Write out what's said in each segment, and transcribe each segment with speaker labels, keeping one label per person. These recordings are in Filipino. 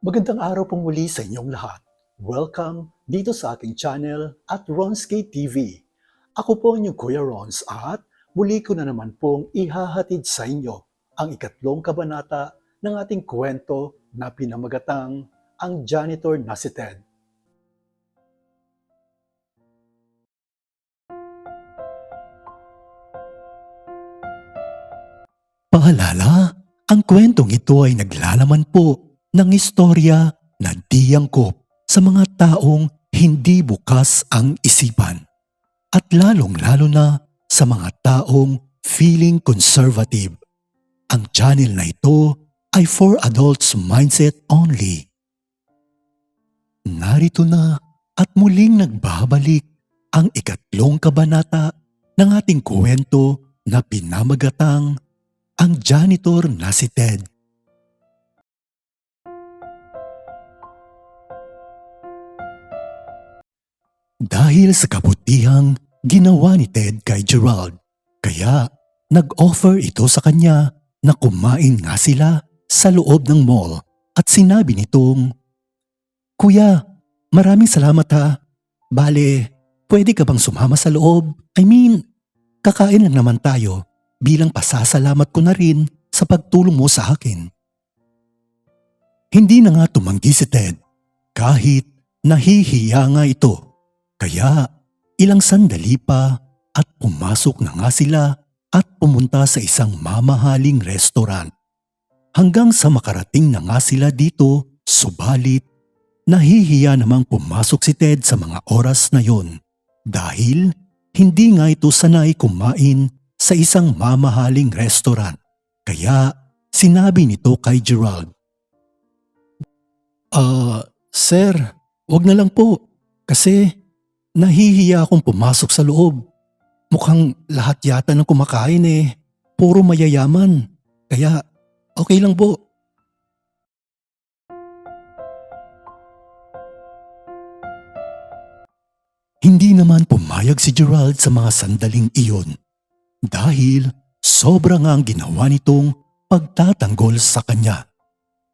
Speaker 1: Magandang araw pong muli sa inyong lahat. Welcome dito sa aking channel at Ronski TV. Ako po ang inyong Kuya Rons at muli ko na naman pong ihahatid sa inyo ang ikatlong kabanata ng ating kwento na pinamagatang Ang Janitor na si Ted. Paalala, ang kwentong ito ay naglalaman po ng istorya na di angkop sa mga taong hindi bukas ang isipan at lalong-lalo na sa mga taong feeling conservative. Ang channel na ito ay for adults mindset only. Narito na at muling nagbabalik ang ikatlong kabanata ng ating kwento na pinamagatang Ang Janitor na si Ted. Dahil sa kabutihang ginawa ni Ted kay Gerald, kaya nag-offer ito sa kanya na kumain nga sila sa loob ng mall at sinabi nitong, "Kuya, maraming salamat ha. Bale, pwede ka bang sumama sa loob? Kakain lang naman tayo bilang pasasalamat ko na rin sa pagtulong mo sa akin." Hindi na nga tumanggi si Ted kahit nahihiya nga ito. Kaya ilang sandali pa at pumasok na nga sila at pumunta sa isang mamahaling restaurant. Hanggang sa makarating na nga sila dito, subalit nahihiya namang pumasok si Ted sa mga oras na yon dahil hindi nga ito sanay kumain sa isang mamahaling restaurant. Kaya sinabi nito kay Gerald, Sir, wag na lang po kasi nahihiya akong pumasok sa loob. Mukhang lahat yata ng kumakain puro mayayaman. Kaya okay lang po." Hindi naman pumayag si Gerald sa mga sandaling iyon dahil sobra nga ang ginawa nitong pagtatanggol sa kanya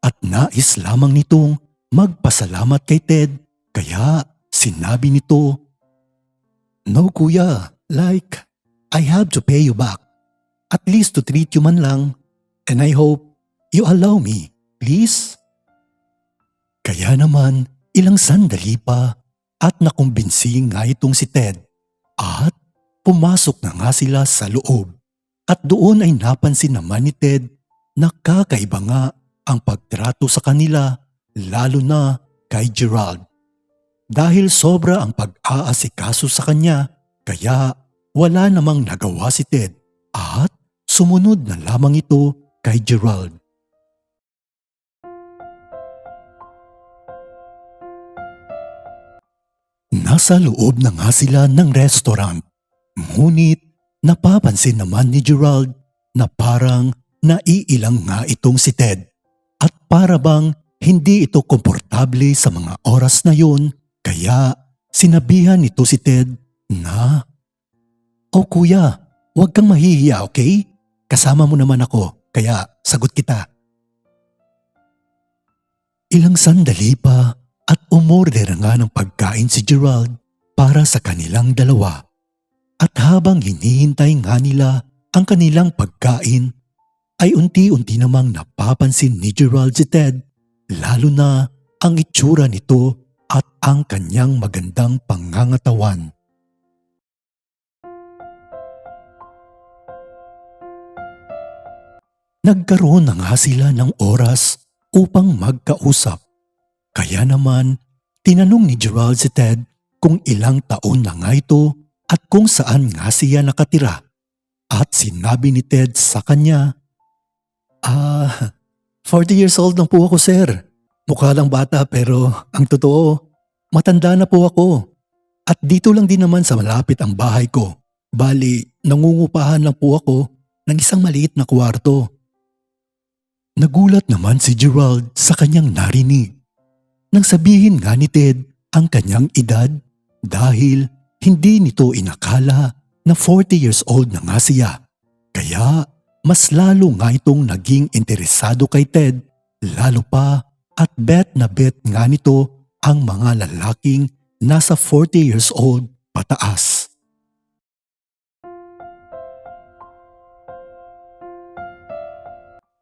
Speaker 1: at nais lamang nitong magpasalamat kay Ted kaya sinabi nito, "No kuya, I have to pay you back. At least to treat you man lang and I hope you allow me, please." Kaya naman ilang sandali pa at nakumbinsi nga itong si Ted at pumasok na nga sila sa loob at doon ay napansin naman ni Ted na kakaiba nga ang pagtrato sa kanila lalo na kay Gerald. Dahil sobra ang pag-aasikaso sa kanya kaya wala namang nagawa si Ted at sumunod na lamang ito kay Gerald. Nasa loob na nga sila ng restaurant. Ngunit napapansin naman ni Gerald na parang naiilang nga itong si Ted at para bang hindi ito komportable sa mga oras na yun kaya sinabihan nito si Ted na, "Oh kuya, huwag kang mahihiya, okay? Kasama mo naman ako kaya sagot kita." Ilang sandali pa at umorder nga ng pagkain si Gerald para sa kanilang dalawa. At habang hinihintay nga nila ang kanilang pagkain, ay unti-unti namang napapansin ni Gerald si Ted, lalo na ang itsura nito at ang kanyang magandang pangangatawan. Nagkaroon na nga sila ng oras upang magkausap. Kaya naman, tinanong ni Gerald si Ted kung ilang taon na nga ito at kung saan nga siya nakatira. At sinabi ni Ted sa kanya, 40 years old lang po ako sir. Mukha lang bata pero ang totoo, matanda na po ako. At dito lang din naman sa malapit ang bahay ko. Bali, nangungupahan lang po ako ng isang maliit na kwarto." Nagulat naman si Gerald sa kanyang narinig. Nang sabihin nga ni Ted ang kanyang edad dahil hindi nito inakala na 40 years old na nga siya. Kaya mas lalo nga itong naging interesado kay Ted, lalo pa at bet na bet nga nito ang mga lalaking nasa 40 years old pataas.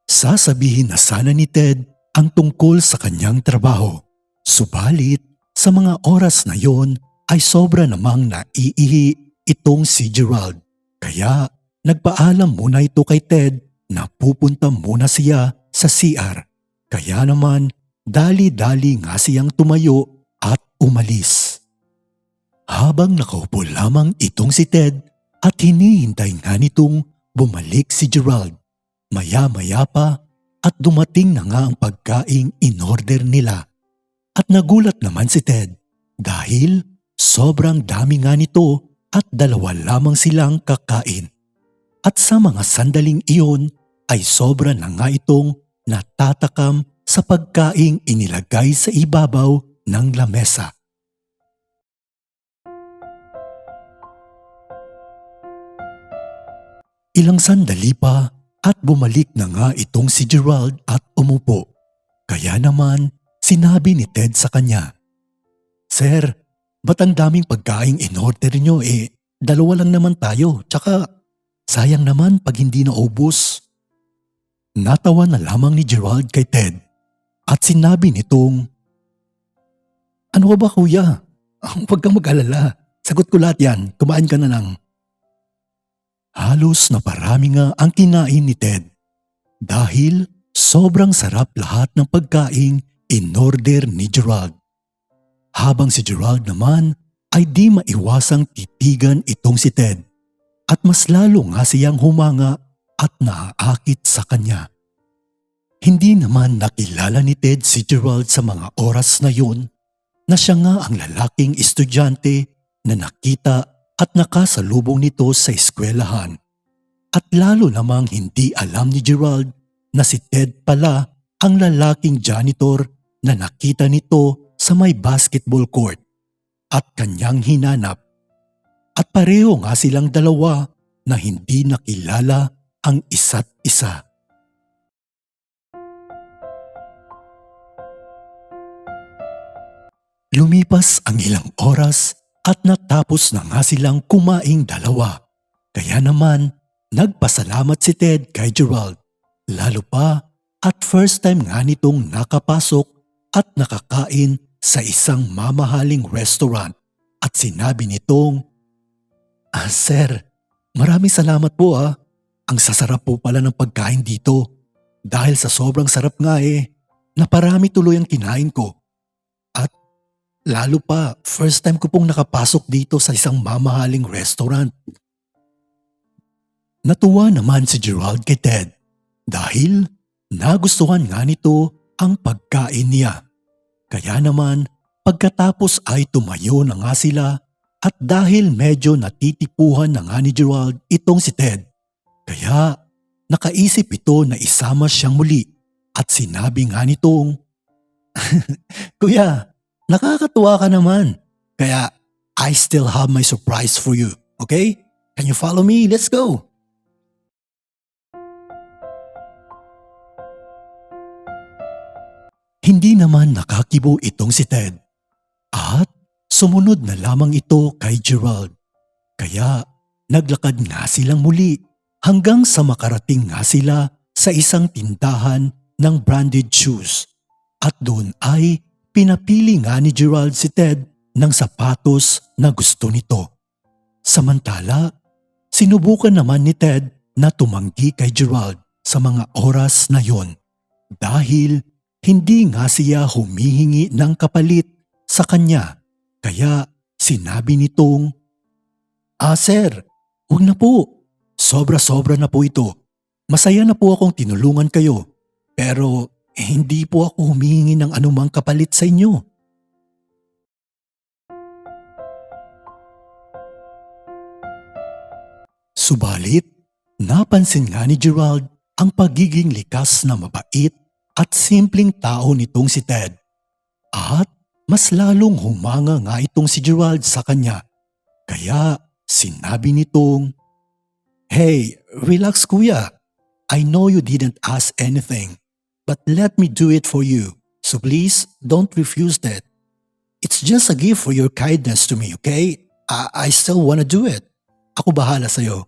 Speaker 1: Sasabihin na sana ni Ted ang tungkol sa kanyang trabaho. Subalit, sa mga oras na yon ay sobra namang naiihi itong si Gerald. Kaya nagpaalam muna ito kay Ted na pupunta muna siya sa CR. Kaya naman, dali-dali nga siyang tumayo at umalis. Habang nakaupo lamang itong si Ted at hinihintay nga nitong bumalik si Gerald. Maya-maya pa at dumating na nga ang pagkaing in-order nila. At nagulat naman si Ted dahil sobrang dami nga nito at dalawa lamang silang kakain. At sa mga sandaling iyon ay sobra na nga itong natatakam sa pagkaing inilagay sa ibabaw ng lamesa. Ilang sandali pa at bumalik na nga itong si Gerald at umupo. Kaya naman sinabi ni Ted sa kanya, "Sir, ba't ang daming pagkaing in-order nyo dalawa lang naman tayo, tsaka sayang naman pag hindi naubos." Natawa na lamang ni Gerald kay Ted at sinabi nitong, "Ano ka ba kuya? Huwag kang mag-alala. Sagot ko lahat yan, kumain ka na lang." Halos naparami nga ang kinain ni Ted dahil sobrang sarap lahat ng pagkaing in-order ni Gerald. Habang si Gerald naman ay di maiwasang titigan itong si Ted at mas lalo nga siyang humanga at naaakit sa kanya. Hindi naman nakilala ni Ted si Gerald sa mga oras na yun na siya nga ang lalaking estudyante na nakita at nakasalubong nito sa eskwelahan. At lalo namang hindi alam ni Gerald na si Ted pala ang lalaking janitor na nakita nito sa may basketball court at kanyang hinanap. At pareho nga silang dalawa na hindi nakilala ang isa't isa. Lumipas ang ilang oras at natapos na nga silang kumaing dalawa. Kaya naman, nagpasalamat si Ted kay Gerald. Lalo pa at first time nga nitong nakapasok at nakakain sa isang mamahaling restaurant. At sinabi nitong, Sir, maraming salamat po Ang sasarap po pala ng pagkain dito. Dahil sa sobrang sarap nga naparami tuloy ang kinain ko. At lalo pa, first time ko pong nakapasok dito sa isang mamahaling restaurant." Natuwa naman si Gerald kay Ted dahil nagustuhan nga nito ang pagkain niya. Kaya naman pagkatapos ay tumayo na nga sila at dahil medyo natitipuhan na nga ni Gerald itong si Ted, kaya nakaisip ito na isama siyang muli at sinabi nga nitong, "Kuya, nakakatuwa ka naman. Kaya I still have my surprise for you, okay? Can you follow me? Let's go." Hindi naman nakakibo itong si Ted at sumunod na lamang ito kay Gerald. Kaya naglakad nga silang muli hanggang sa makarating nga sila sa isang tindahan ng branded shoes. At doon ay pinapili nga ni Gerald si Ted ng sapatos na gusto nito. Samantala, sinubukan naman ni Ted na tumanggi kay Gerald sa mga oras na yon dahil hindi nga siya humihingi ng kapalit sa kanya. Kaya sinabi nitong, Sir, huwag na po. Sobra-sobra na po ito. Masaya na po akong tinulungan kayo. Pero hindi po ako humihingi ng anumang kapalit sa inyo." Subalit, napansin nga ni Gerald ang pagiging likas na mabait at simpleng tao nitong si Ted. At mas lalong humanga nga itong si Gerald sa kanya. Kaya sinabi nitong, "Hey, relax kuya. I know you didn't ask anything, but let me do it for you. So please, don't refuse that. It's just a gift for your kindness to me, okay? I still wanna do it. Ako bahala sa'yo.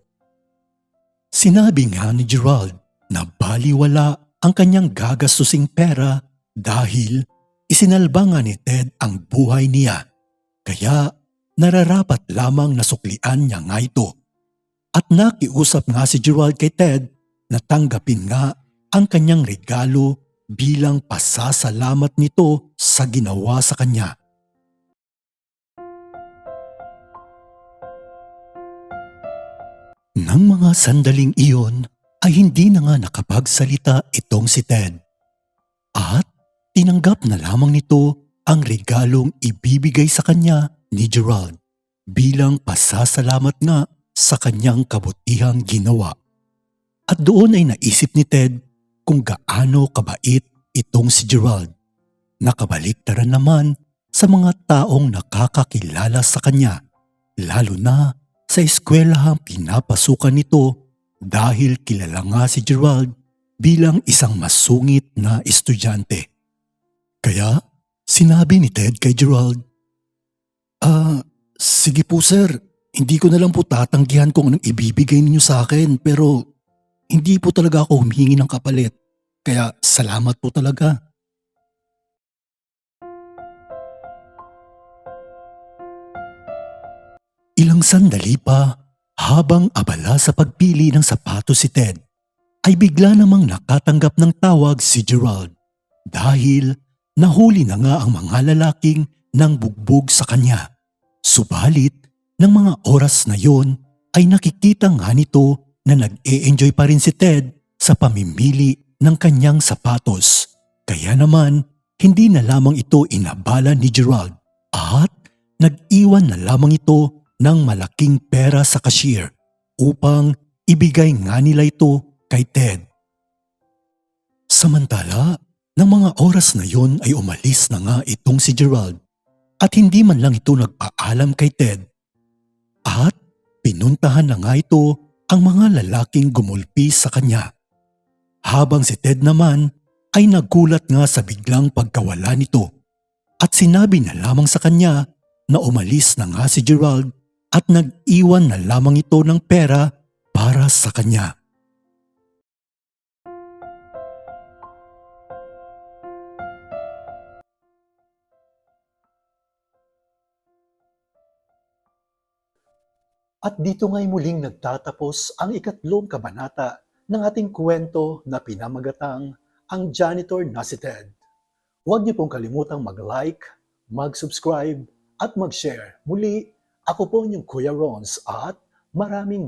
Speaker 1: Sinabi nga ni Gerald na baliwala ang kanyang gagastusing pera dahil isinalba nga ni Ted ang buhay niya. Kaya nararapat lamang nasuklian niya nga ito. At nakiusap nga si Gerald kay Ted na tanggapin nga ang kanyang regalo bilang pasasalamat nito sa ginawa sa kanya. Nang mga sandaling iyon ay hindi na nga nakapagsalita itong si Ted. At tinanggap na lamang nito ang regalong ibibigay sa kanya ni Gerald bilang pasasalamat nga sa kanyang kabutihang ginawa. At doon ay naisip ni Ted kung gaano kabait itong si Gerald. Nakabaliktaran naman sa mga taong nakakakilala sa kanya, lalo na sa eskwelahang pinapasukan nito dahil kilala nga si Gerald bilang isang masungit na estudyante. Kaya sinabi ni Ted kay Gerald, sige po sir, hindi ko na lang po tatanggihan kung anong ibibigay ninyo sa akin pero hindi po talaga ako humingi ng kapalit. Kaya salamat po talaga. Ilang sandali pa, habang abala sa pagpili ng sapatos si Ted, ay bigla namang nakatanggap ng tawag si Gerald dahil nahuli na nga ang mga lalaking nang bugbog sa kanya. Subalit, ng mga oras na yon ay nakikita nga nito na nag-e-enjoy pa rin si Ted sa pamimili ng kanyang sapatos. Kaya naman, hindi na lamang ito inabala ni Gerald at nag-iwan na lamang ito ng malaking pera sa cashier upang ibigay nga nila ito kay Ted. Samantala, ng mga oras na yon ay umalis na nga itong si Gerald at hindi man lang ito nagpaalam kay Ted. At pinuntahan na nga ito ang mga lalaking gumulpi sa kanya. Habang si Ted naman ay nagulat nga sa biglang pagkawala nito at sinabi na lamang sa kanya na umalis na nga si Gerald at nag-iwan na lamang ito ng pera para sa kanya. At dito nga'y muling nagtatapos ang ikatlong kabanata ng ating kwento na pinamagatang Ang Janitor na si Ted. Huwag niyo pong kalimutang mag-like, mag-subscribe at mag-share. Muli, ako po inyong Kuya Rons at maraming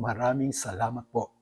Speaker 1: salamat po.